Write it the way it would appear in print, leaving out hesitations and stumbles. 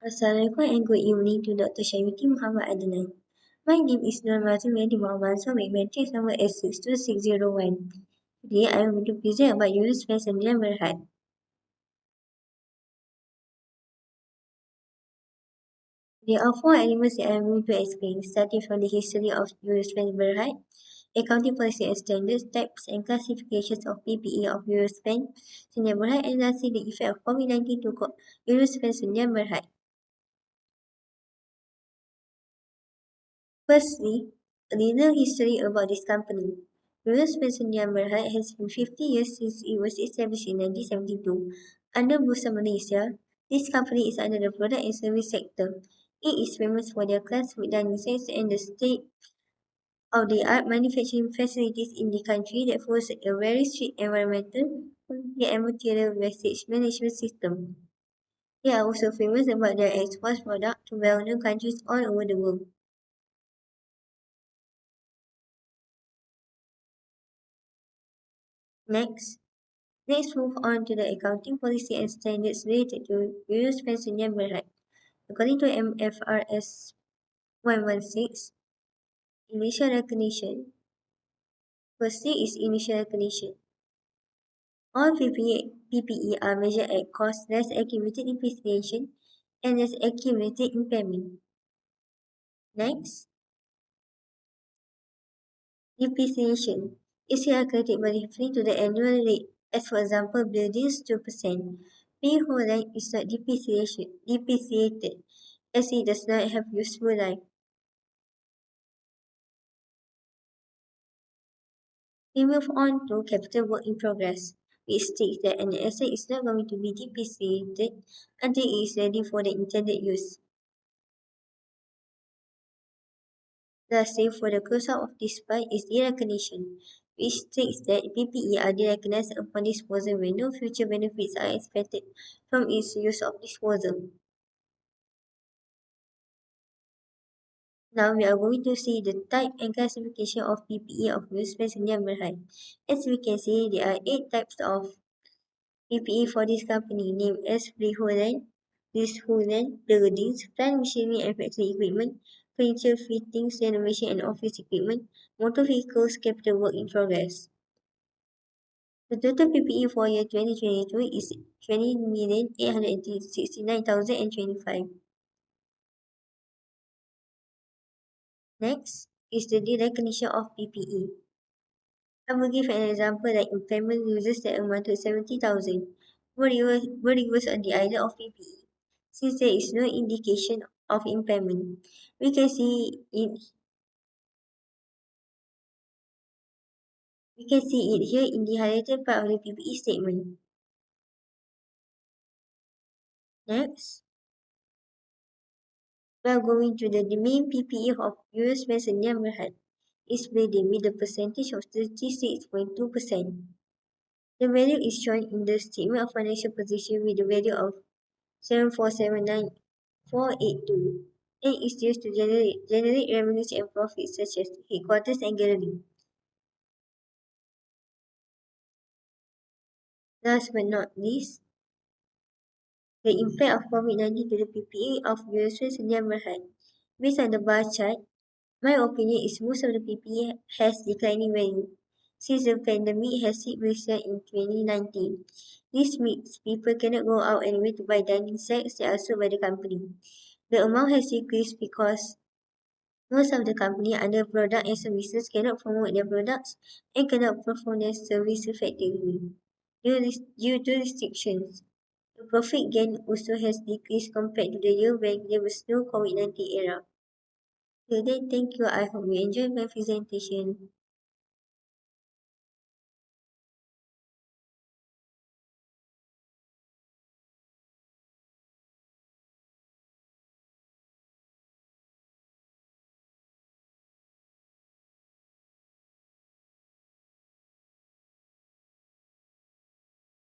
Assalamualaikum and good evening to Dr. Syarwiti Muhammad Adnan. My name is Nur Mazumedi Muhammad Somik, matrix number S62601. Today I am going to present about Yunus Faiz and Dilan Berhad. There are four elements that I am going to explain, starting from the history of Yunus Faiz Berhad, accounting policy and standards, types and classifications of PPE of Yunus Faiz Sdn Berhad, and lastly the effect of COVID-19 to Yunus Faiz Sdn Berhad. Firstly, a little history about this company. Yunus Passenger Berhad has been 50 years since it was established in 1972. Under Bursa Malaysia, this company is under the product and service sector. It is famous for their class-food dining sets and the state-of-the-art manufacturing facilities in the country that follows a very strict environmental, quality and material wastage management system. They are also famous about their export product to well-known countries all over the world. Let's move on to the accounting policy and standards related to Euro Passenger Right. According to MFRS 116, initial recognition. Firstly is initial recognition. All PPE are measured at cost less accumulated depreciation and less accumulated impairment. Next, depreciation is calculated by referring to the annual rate. As for example, buildings 2%. Freehold land is not depreciated as it does not have useful life. We move on to capital work in progress, which states that an asset is not going to be depreciated until it is ready for the intended use. Lastly, for the closeout of this part is derecognition, which states that PPE are derecognized upon disposal when no future benefits are expected from its use of disposal. Now we are going to see the type and classification of PPE of use passenger Berhad. As we can see, there are 8 types of PPE for this company named as freehold leasehold buildings, plant machinery and factory equipment, furniture fittings, renovation and office equipment, motor vehicles, capital work in progress. The total PPE for year 2022 is 20,869,025. Next is the derecognition of PPE. I will give an example like impairment uses that amount to 70,000 were used on the idea of PPE. Since there is no indication of impairment, we can see it here in the highlighted part of the PPE statement. Next, we are going to the main PPE of US Messenger Berhad is building with a percentage of 36.2%. The value is shown in the statement of financial position with the value of 7479482 and is used to generate revenues and profits such as headquarters and gallery. Last but not least, the impact of COVID-19 to the PPE of US Sdn Berhad. Based on the bar chart, my opinion is most of the PPE has declining value since the pandemic has hit Malaysia in 2019. This means people cannot go out anywhere to buy dining sets that are sold by the company. The amount has decreased because most of the company under product and services cannot promote their products and cannot perform their service effectively due to restrictions. The profit gain also has decreased compared to the year when there was no COVID-19 era. So then, thank you. I hope you enjoyed my presentation.